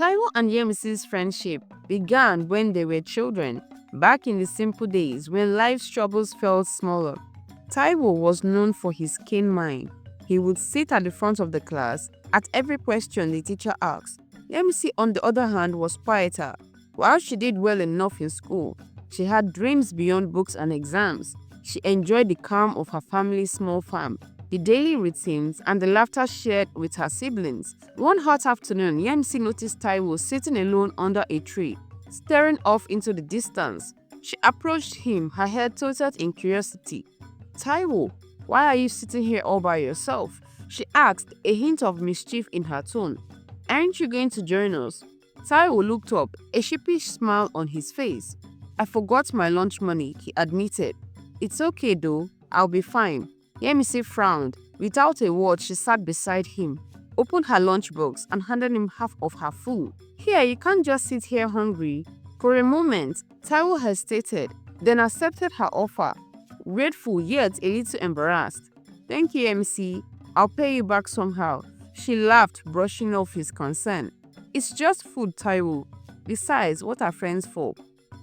Taiwo and Yemisi's friendship began when they were children, back in the simple days when life's troubles felt smaller. Taiwo was known for his keen mind. He would sit at the front of the class at every question the teacher asked. Yemisi, on the other hand, was quieter. While she did well enough in school, she had dreams beyond books and exams. She enjoyed the calm of her family's small farm, the daily routines, and the laughter shared with her siblings. One hot afternoon, Yemisi noticed Taiwo sitting alone under a tree, staring off into the distance. She approached him, her head tilted in curiosity. "Taiwo, why are you sitting here all by yourself?" she asked, a hint of mischief in her tone. "Aren't you going to join us?" Taiwo looked up, a sheepish smile on his face. "I forgot my lunch money," he admitted. "It's okay though, I'll be fine." Yemisi frowned. Without a word, she sat beside him, opened her lunchbox, and handed him half of her food. "Here, you can't just sit here hungry." For a moment, Taiwo hesitated, then accepted her offer, grateful yet a little embarrassed. "Thank you, MC. I'll pay you back somehow." She laughed, brushing off his concern. "It's just food, Taiwo. Besides, what are friends for?"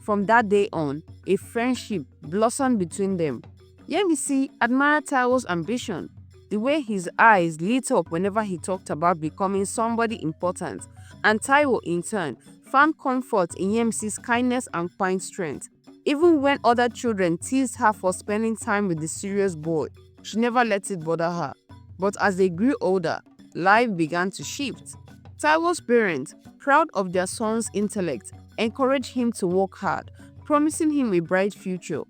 From that day on, a friendship blossomed between them. Yemisi admired Taiwo's ambition, the way his eyes lit up whenever he talked about becoming somebody important, and Taiwo, in turn, found comfort in Yemisi's kindness and quiet strength. Even when other children teased her for spending time with the serious boy, she never let it bother her. But as they grew older, life began to shift. Taiwo's parents, proud of their son's intellect, encouraged him to work hard, promising him a bright future.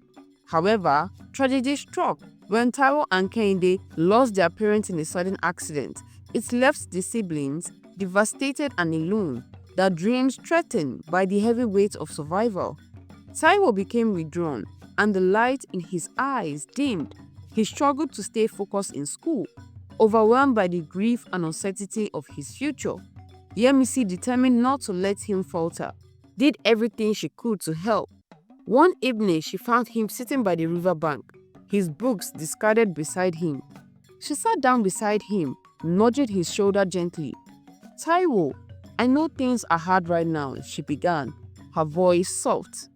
However, tragedy struck when Taiwo and Kehinde lost their parents in a sudden accident. It left the siblings devastated and alone, their dreams threatened by the heavy weight of survival. Taiwo became withdrawn, and the light in his eyes dimmed. He struggled to stay focused in school, overwhelmed by the grief and uncertainty of his future. Yemisi, determined not to let him falter, did everything she could to help. One evening, she found him sitting by the riverbank, his books discarded beside him. She sat down beside him, nudged his shoulder gently. "Taiwo, I know things are hard right now," she began, her voice soft.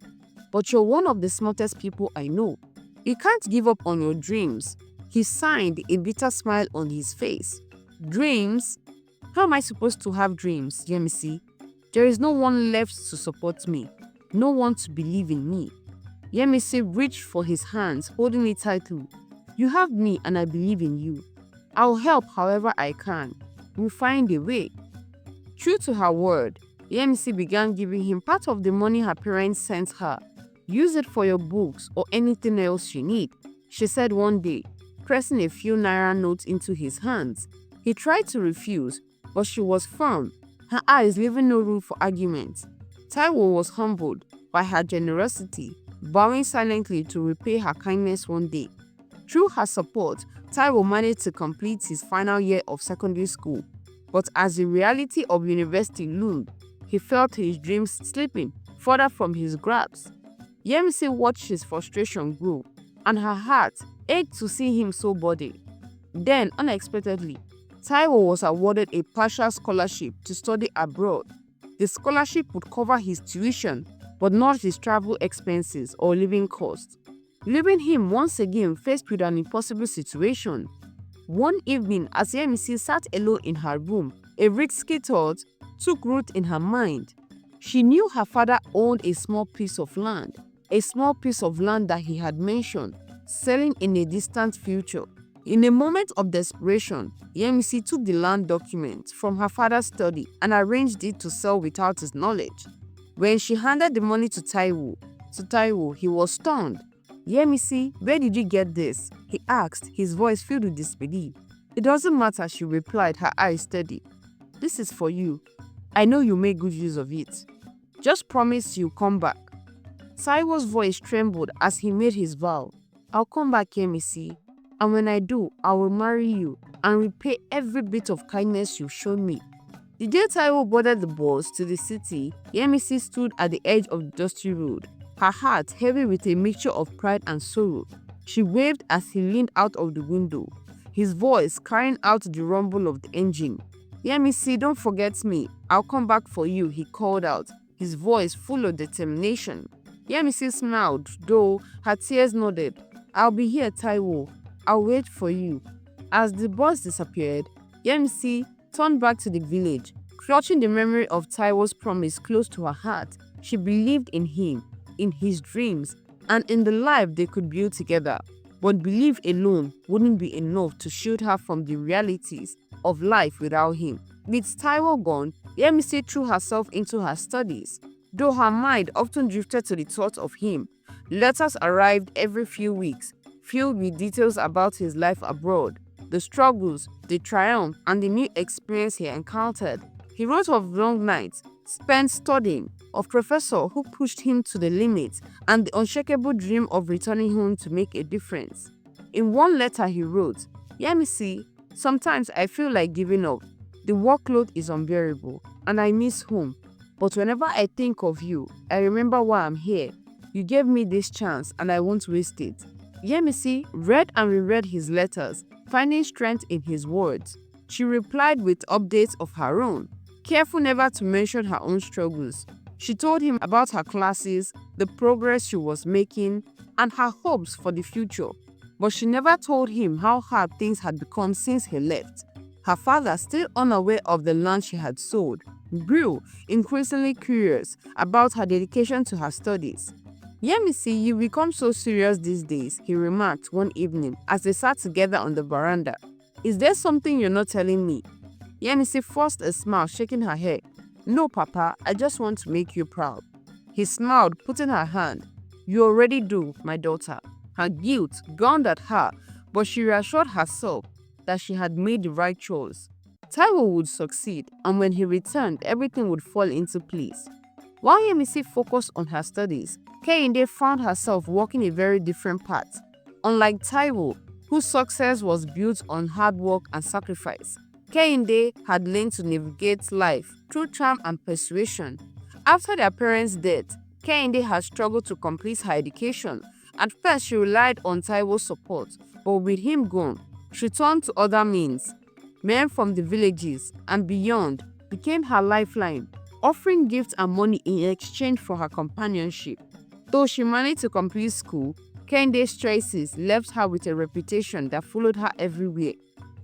"But you're one of the smartest people I know. You can't give up on your dreams." He sighed, a bitter smile on his face. "Dreams? How am I supposed to have dreams, Yemisi? There is no one left to support me, no one to believe in me." Yemisi reached for his hands, holding it tightly. "You have me and I believe in you. I'll help however I can. We'll find a way." True to her word, Yemisi began giving him part of the money her parents sent her. "Use it for your books or anything else you need," she said one day, pressing a few naira notes into his hands. He tried to refuse, but she was firm, her eyes leaving no room for argument. Taiwo was humbled by her generosity, bowing silently to repay her kindness one day. Through her support, Taiwo managed to complete his final year of secondary school, but as the reality of university loomed, he felt his dreams slipping further from his grasp. Yemisi watched his frustration grow, and her heart ached to see him so burdened. Then, unexpectedly, Taiwo was awarded a partial scholarship to study abroad. The scholarship would cover his tuition, but not his travel expenses or living costs, leaving him once again faced with an impossible situation. One evening, as Yemisi sat alone in her room, a risky thought took root in her mind. She knew her father owned a small piece of land that he had mentioned selling in a distant future. In a moment of desperation, Yemisi took the land documents from her father's study and arranged it to sell without his knowledge. When she handed the money to Taiwo, he was stunned. "Yemisi, where did you get this?" he asked, his voice filled with disbelief. "It doesn't matter," she replied, her eyes steady. "This is for you. I know you make good use of it. Just promise you'll come back." Taiwo's voice trembled as he made his vow. "I'll come back, Yemisi. And when I do, I will marry you and repay every bit of kindness you've shown me." The day Taiwo boarded the bus to the city, Yemisi stood at the edge of the dusty road, her heart heavy with a mixture of pride and sorrow. She waved as he leaned out of the window, his voice carrying out the rumble of the engine. Yemisi, don't forget me. I'll come back for you, he called out, his voice full of determination. Yemisi smiled, though her tears nodded. I'll be here, Taiwo. I'll wait for you. As the boys disappeared, Yemisi turned back to the village, clutching the memory of Taiwo's promise close to her heart. She believed in him, in his dreams, and in the life they could build together. But belief alone wouldn't be enough to shield her from the realities of life without him. With Taiwo gone, Yemisi threw herself into her studies. Though her mind often drifted to the thought of him, letters arrived every few weeks, filled with details about his life abroad, the struggles, the triumph, and the new experience he encountered. He wrote of long nights spent studying, of professor who pushed him to the limits, and the unshakable dream of returning home to make a difference. In one letter he wrote, Yemisi, sometimes I feel like giving up. The workload is unbearable, and I miss home. But whenever I think of you, I remember why I'm here. You gave me this chance, and I won't waste it. Yemisi read and reread his letters, finding strength in his words. She replied with updates of her own, careful never to mention her own struggles. She told him about her classes, the progress she was making, and her hopes for the future. But she never told him how hard things had become since he left. Her father, still unaware of the land she had sold, grew increasingly curious about her dedication to her studies. Yemisi, you become so serious these days, he remarked one evening as they sat together on the veranda. Is there something you're not telling me? Yemisi forced a smile, shaking her head. No, Papa, I just want to make you proud. He smiled, putting her hand. You already do, my daughter. Her guilt ground at her, but she reassured herself that she had made the right choice. Taiwo would succeed, and when he returned, everything would fall into place. While Yemisi focused on her studies, Kehinde found herself walking a very different path. Unlike Taiwo, whose success was built on hard work and sacrifice, Kehinde had learned to navigate life through charm and persuasion. After their parents' death, Kehinde had struggled to complete her education. At first, she relied on Taiwo's support, but with him gone, she turned to other means. Men from the villages and beyond became her lifeline, offering gifts and money in exchange for her companionship. Though she managed to complete school, Kehinde's choices left her with a reputation that followed her everywhere.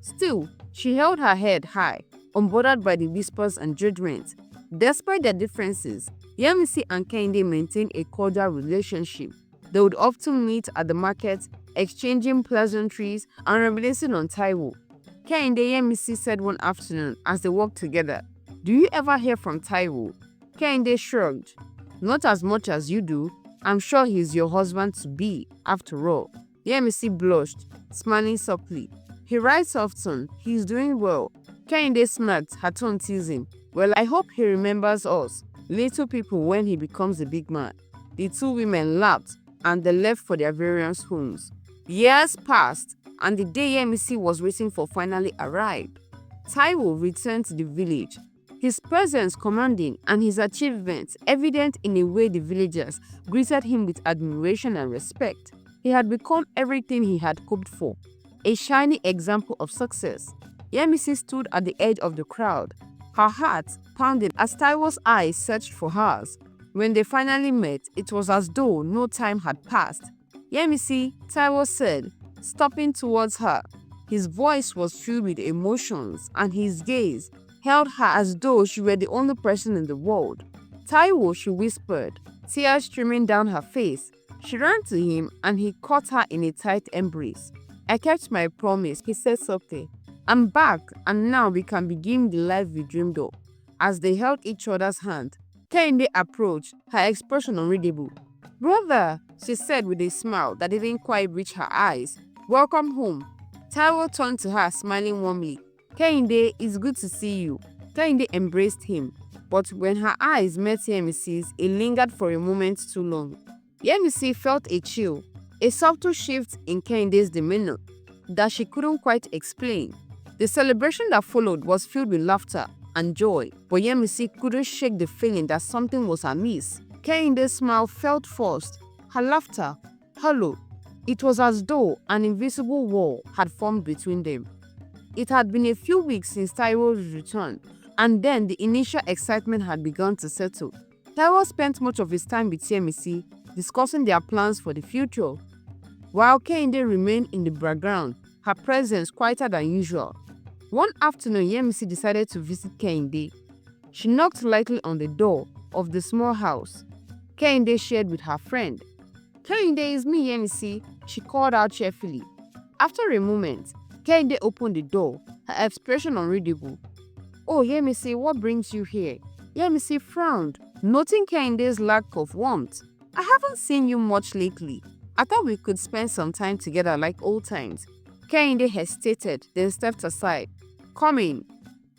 Still, she held her head high, unbothered by the whispers and judgments. Despite their differences, Yemisi and Kehinde maintained a cordial relationship. They would often meet at the market, exchanging pleasantries and reminiscing on Taiwo. Kehinde, Yemisi said one afternoon as they walked together, Do you ever hear from Taiwo? Kehinde shrugged. Not as much as you do. I'm sure he's your husband-to-be, after all. Yemisi blushed, smiling softly. He writes often. He's doing well. Kehinde smirked, her tone teasing. Well, I hope he remembers us, little people, when he becomes a big man. The two women laughed, and they left for their various homes. Years passed, and the day Yemisi was waiting for finally arrived. Taiwo returned to the village, his presence commanding and his achievements evident in a way the villagers greeted him with admiration and respect. He had become everything he had hoped for, a shining example of success. Yemisi stood at the edge of the crowd, her heart pounding as Taiwo's eyes searched for hers. When they finally met, it was as though no time had passed. Yemisi, Taiwo said, stopping towards her. His voice was filled with emotions, and his gaze held her as though she were the only person in the world. Taiwo, she whispered, tears streaming down her face. She ran to him, and he caught her in a tight embrace. I kept my promise, he said softly. I'm back, and now we can begin the life we dreamed of. As they held each other's hand, Kehinde approached, her expression unreadable. Brother, she said with a smile that didn't quite reach her eyes. Welcome home. Taiwo turned to her, smiling warmly. Kehinde, it's good to see you. Kehinde embraced him, but when her eyes met Yemisi's, it lingered for a moment too long. Yemisi felt a chill, a subtle shift in Kehinde's demeanor that she couldn't quite explain. The celebration that followed was filled with laughter and joy, but Yemisi couldn't shake the feeling that something was amiss. Kehinde's smile felt forced, her laughter hollow. It was as though an invisible wall had formed between them. It had been a few weeks since Taiwo's return, and then the initial excitement had begun to settle. Taiwo spent much of his time with Yemisi, discussing their plans for the future, while Kehinde remained in the background, her presence quieter than usual. One afternoon, Yemisi decided to visit Kehinde. She knocked lightly on the door of the small house Kehinde shared with her friend. "Kehinde, is me, Yemisi," she called out cheerfully. After a moment, Kehinde opened the door, her expression unreadable. "Oh, Yemisi, what brings you here?" Yemisi frowned, noting Kehinde's lack of warmth. "I haven't seen you much lately. I thought we could spend some time together like old times." Kehinde hesitated, then stepped aside. "Come in."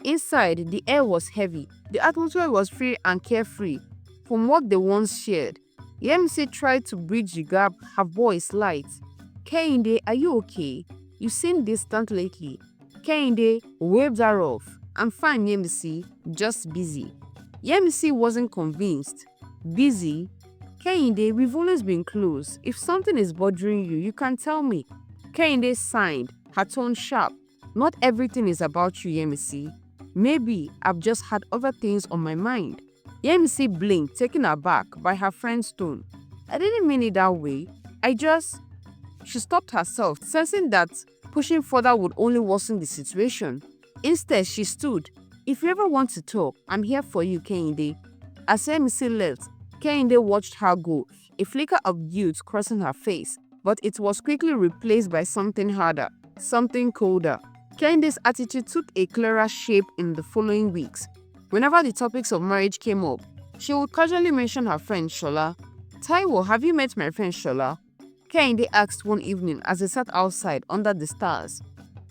Inside, the air was heavy. The atmosphere was free and carefree from what they once shared. Yemisi tried to bridge the gap, her voice light. "Kehinde, are you okay? You seem distant lately." Kehinde waved her off. "I'm fine, Yemisi, just busy." Yemisi wasn't convinced. "Busy? Kehinde, we've always been close. If something is bothering you, you can tell me." Kehinde sighed, her tone sharp. "Not everything is about you, Yemisi. Maybe I've just had other things on my mind." Yemisi blinked, taken aback by her friend's tone. "I didn't mean it that way. She stopped herself, sensing that pushing further would only worsen the situation. Instead, she stood. "If you ever want to talk, I'm here for you, Kehinde." As Yemisi left, Kehinde watched her go, a flicker of guilt crossing her face, but it was quickly replaced by something harder, something colder. Kehinde's attitude took a clearer shape in the following weeks. Whenever the topics of marriage came up, she would casually mention her friend Shola. "Taiwo, have you met my friend Shola?" Kehinde asked one evening as they sat outside under the stars.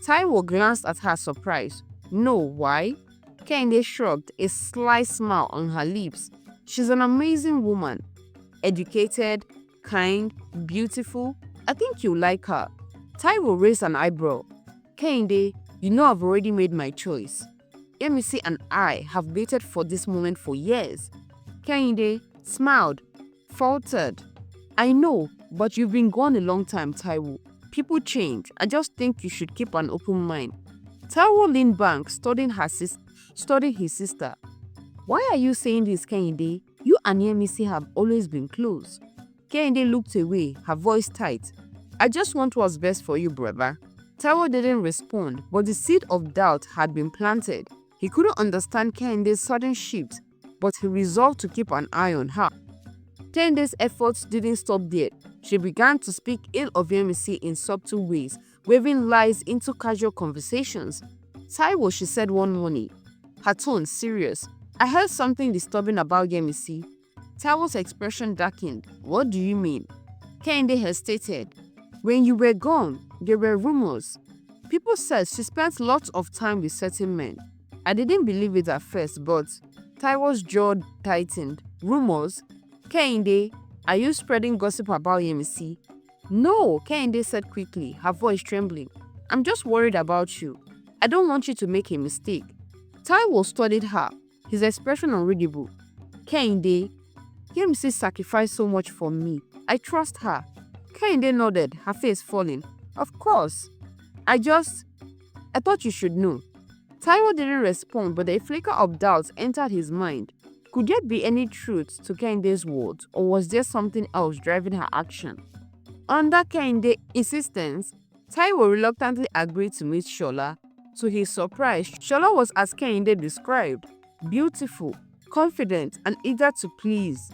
Taiwo glanced at her surprised. "No, why?" Kehinde shrugged, a sly smile on her lips. "She's an amazing woman. Educated, kind, beautiful. I think you like her." Taiwo raised an eyebrow. "Kehinde, you know I've already made my choice. Yemisi and I have waited for this moment for years." Kehinde smiled, faltered. "I know, but you've been gone a long time, Taiwo. People change. I just think you should keep an open mind." Taiwo leaned back, studying his sister. "Why are you saying this, Kehinde? You and Yemisi have always been close." Kehinde looked away, her voice tight. "I just want what's best for you, brother." Taiwo didn't respond, but the seed of doubt had been planted. He couldn't understand Kehinde's sudden shift, but he resolved to keep an eye on her. Kehinde's efforts didn't stop there. She began to speak ill of Yemisi in subtle ways, weaving lies into casual conversations. "Taiwo," she said one morning, her tone serious, "I heard something disturbing about Yemisi." Taiwo's expression darkened. "What do you mean?" Kehinde hesitated. "When you were gone, there were rumors. People said she spent lots of time with certain men. I didn't believe it at first, but..." Taiwo's jaw tightened. "Rumors? Kehinde, are you spreading gossip about Yemisi?" "No," Kehinde said quickly, her voice trembling. "I'm just worried about you. I don't want you to make a mistake." Taiwo studied her, his expression unreadable. "Kehinde, Yemisi sacrificed so much for me. I trust her." Kehinde nodded, her face falling. "Of course. I thought you should know." Taiwo didn't respond, but a flicker of doubt entered his mind. Could there be any truth to Kehinde's words, or was there something else driving her action? Under Kehinde's insistence, Taiwo reluctantly agreed to meet Shola. To his surprise, Shola was as Kehinde described, beautiful, confident, and eager to please.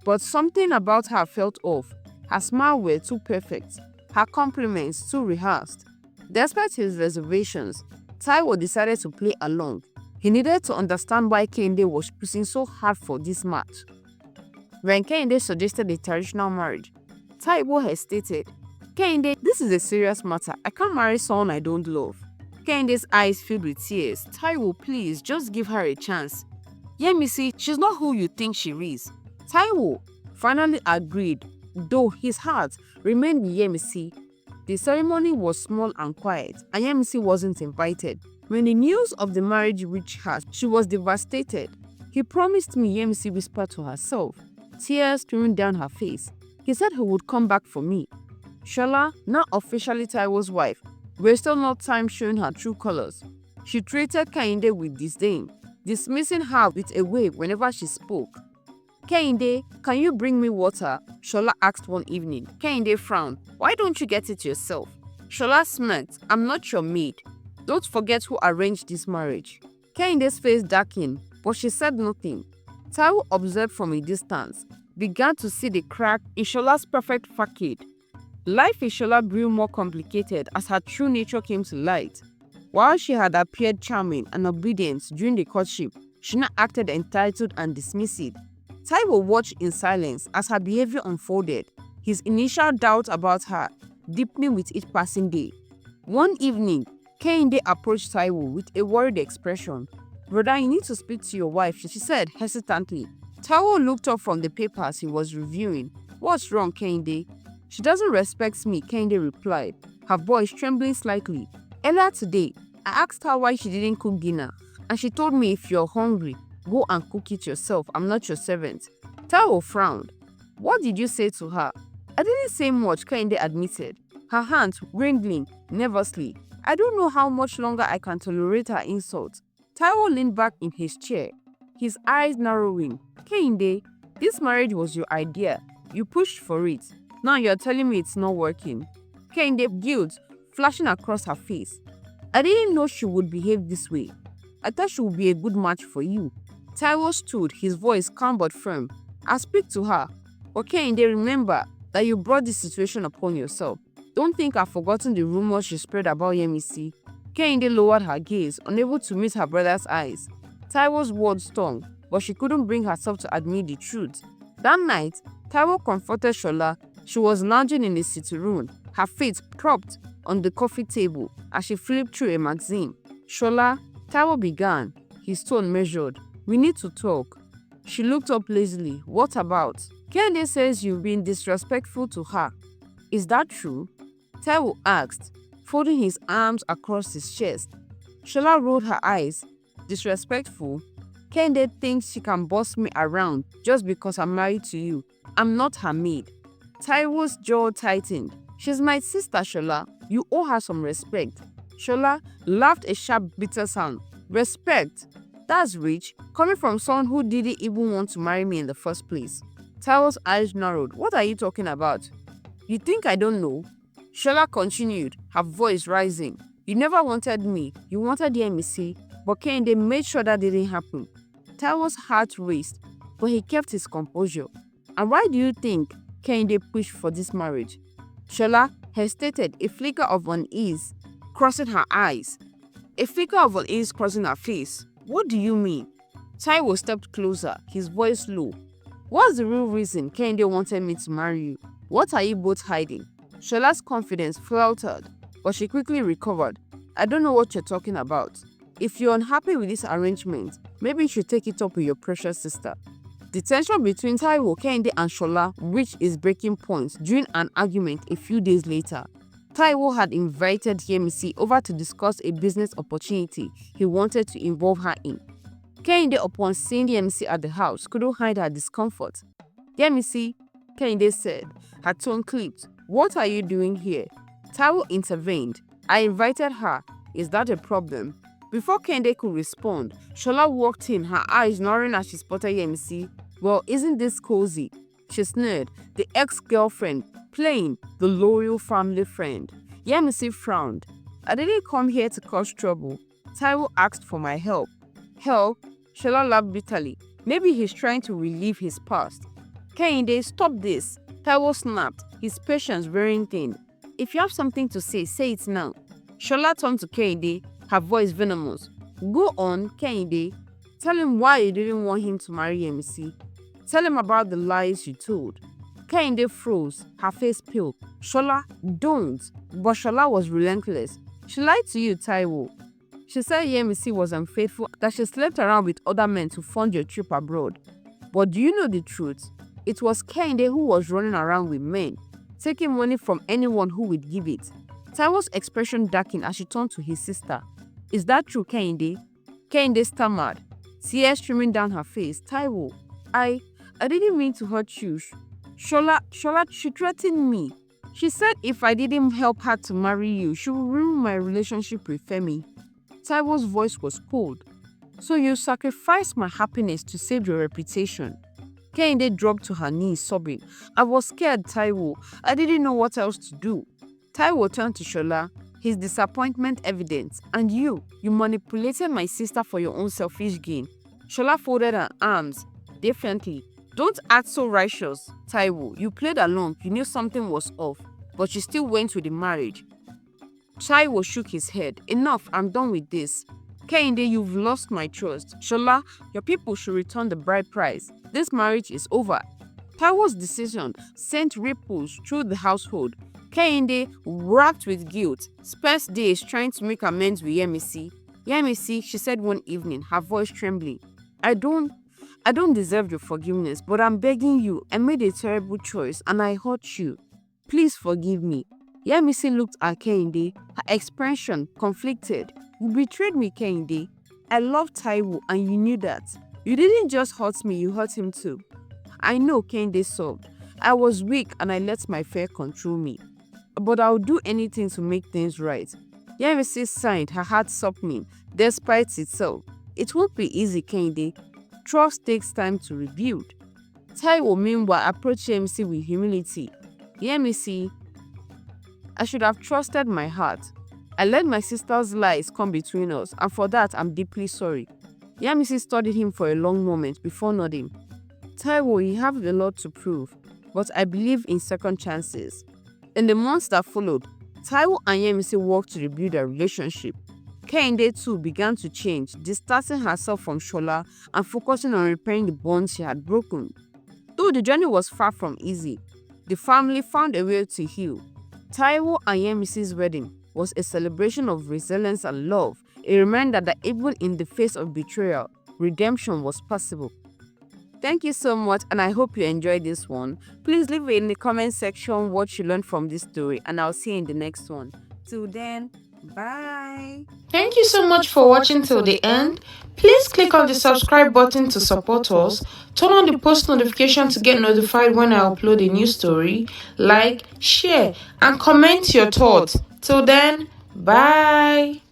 But something about her felt off. Her smile were too perfect, her compliments too rehearsed. Despite his reservations, Taiwo decided to play along. He needed to understand why Kehinde was pushing so hard for this match. When Kehinde suggested a traditional marriage, Taiwo hesitated. "Kehinde, this is a serious matter. I can't marry someone I don't love." Kehinde's eyes filled with tears. "Taiwo, please, just give her a chance. Yemisi, she's not who you think she is." Taiwo finally agreed, though his heart remained with Yemisi. The ceremony was small and quiet, and Yemisi wasn't invited. When the news of the marriage reached her, she was devastated. "He promised me," Yemisi whispered to herself, tears streaming down her face. "He said he would come back for me." Shola, now officially Taiwo's wife, We're still not time showing her true colors. She treated Kehinde with disdain, dismissing her with a wave whenever she spoke. Kehinde, can you bring me water? Shola asked one evening. Kehinde frowned. Why don't you get it yourself? Shola smirked. I'm not your maid. Don't forget who arranged this marriage. Kehinde's face darkened, but she said nothing. Taiwo observed from a distance, began to see the crack in Shola's perfect facade. Life in Shola grew more complicated as her true nature came to light. While she had appeared charming and obedient during the courtship, she now acted entitled and dismissive. Taiwo watched in silence as her behavior unfolded, his initial doubt about her deepening with each passing day. One evening, Kehinde approached Taiwo with a worried expression. Brother, you need to speak to your wife, she said hesitantly. Taiwo looked up from the papers he was reviewing. What's wrong, Kehinde? She doesn't respect me, Kehinde replied, her voice trembling slightly. Earlier today, I asked her why she didn't cook dinner, and she told me if you're hungry, go and cook it yourself, I'm not your servant. Taiwo frowned. What did you say to her? I didn't say much, Kehinde admitted, her hands wriggling nervously. I don't know how much longer I can tolerate her insults. Taiwo leaned back in his chair, his eyes narrowing. Kehinde, this marriage was your idea. You pushed for it. Now you're telling me it's not working. Kehinde, guilt flashing across her face. I didn't know she would behave this way. I thought she would be a good match for you. Taiwo stood, his voice calm but firm. I'll speak to her. But Kehinde, remember that you brought this situation upon yourself. Don't think I've forgotten the rumors she spread about Yemisi. Kehinde lowered her gaze, unable to meet her brother's eyes. Taiwo's words stung, but she couldn't bring herself to admit the truth. That night, Taiwo comforted Shola. She was lounging in the sitting room, her feet propped on the coffee table as she flipped through a magazine. Shola, Taiwo began, his tone measured. We need to talk. She looked up lazily. What about? Kehinde says you've been disrespectful to her. Is that true? Taiwo asked, folding his arms across his chest. Shola rolled her eyes. Disrespectful? Kehinde thinks she can boss me around just because I'm married to you. I'm not her maid. Taiwo's jaw tightened. She's my sister, Shola. You owe her some respect. Shola laughed a sharp, bitter sound. Respect? That's rich, coming from someone who didn't even want to marry me in the first place. Taiwo's eyes narrowed. What are you talking about? You think I don't know? Shola continued, her voice rising. You never wanted me. You wanted the Yemisi, but Kehinde made sure that didn't happen. Taiwo's heart raced, but he kept his composure. And why do you think Kehinde pushed for this marriage? Shola hesitated, a flicker of unease crossing her eyes. A flicker of unease crossing her face. What do you mean? Taiwo stepped closer, his voice low. What's the real reason Kehinde wanted me to marry you? What are you both hiding? Shola's confidence faltered, but she quickly recovered. I don't know what you're talking about. If you're unhappy with this arrangement, maybe you should take it up with your precious sister. The tension between Taiwo, Kehinde and Shola reached its breaking point during an argument a few days later. Taiwo had invited Yemisi over to discuss a business opportunity he wanted to involve her in. Kehinde, upon seeing Yemisi at the house, couldn't hide her discomfort. Yemisi, Kehinde said, her tone clipped. What are you doing here? Taiwo intervened. I invited her. Is that a problem? Before Kehinde could respond, Shola walked in, her eyes narrowing as she spotted Yemisi. Well, isn't this cozy? She sneered, the ex-girlfriend, playing the loyal family friend. Yemisi frowned. I didn't come here to cause trouble. Taiwo asked for my help. Help? Shola laughed bitterly. Maybe he's trying to relieve his past. Kehinde, stop this. Taiwo snapped, his patience wearing thin. If you have something to say it now. Shola turned to Kehinde, her voice venomous. Go on, Kehinde. Tell him why you didn't want him to marry Yemisi. Tell him about the lies you told. Kehinde froze, her face pale. Shola, don't. But Shola was relentless. She lied to you, Taiwo. She said Yemisi was unfaithful, that she slept around with other men to fund your trip abroad. But do you know the truth? It was Kehinde who was running around with men, taking money from anyone who would give it. Taiwo's expression darkened as she turned to his sister. Is that true, Kehinde? Kehinde stammered, tears streaming down her face. Taiwo, I didn't mean to hurt you. Shola, she threatened me. She said if I didn't help her to marry you, she would ruin my relationship with Femi. Taiwo's voice was cold. So you sacrificed my happiness to save your reputation. Kehinde dropped to her knees, sobbing. I was scared, Taiwo. I didn't know what else to do. Taiwo turned to Shola, his disappointment evident. And you manipulated my sister for your own selfish gain. Shola folded her arms defiantly. Don't act so righteous, Taiwo. You played along, you knew something was off, but you still went with the marriage. Taiwo shook his head. Enough, I'm done with this. Kehinde, you've lost my trust. Shola, your people should return the bride price. This marriage is over. Taiwo's decision sent ripples through the household. Kehinde, wrapped with guilt, spent days trying to make amends with Yemisi. Yemisi, she said one evening, her voice trembling, I don't deserve your forgiveness, but I'm begging you. I made a terrible choice and I hurt you. Please forgive me. Yemisi looked at Kehinde, her expression conflicted. You betrayed me, Kehinde. I love Taiwo and you knew that. You didn't just hurt me, you hurt him too. I know, Kehinde sobbed. I was weak and I let my fear control me. But I'll do anything to make things right. Yemisi sighed, her heart softening, despite itself. It won't be easy, Kehinde. Trust takes time to rebuild. Taiwo meanwhile approached Yemisi with humility. Yemisi, I should have trusted my heart. I let my sister's lies come between us, and for that I'm deeply sorry. Yemisi studied him for a long moment before nodding. Taiwo, you have a lot to prove, but I believe in second chances. In the months that followed, Taiwo and Yemisi worked to rebuild their relationship. Kehinde too began to change, distancing herself from Shola and focusing on repairing the bonds she had broken. Though the journey was far from easy, the family found a way to heal. Taiwo and Yemisi's wedding was a celebration of resilience and love, a reminder that even in the face of betrayal, redemption was possible. Thank you so much, and I hope you enjoyed this one. Please leave it in the comment section what you learned from this story, and I'll see you in the next one. Till then, bye. Thank you so much for watching till the end. Please click on the subscribe button to support us. Turn on the post notification to get notified when I upload a new story. Like, share, and comment your thoughts. Till then, bye.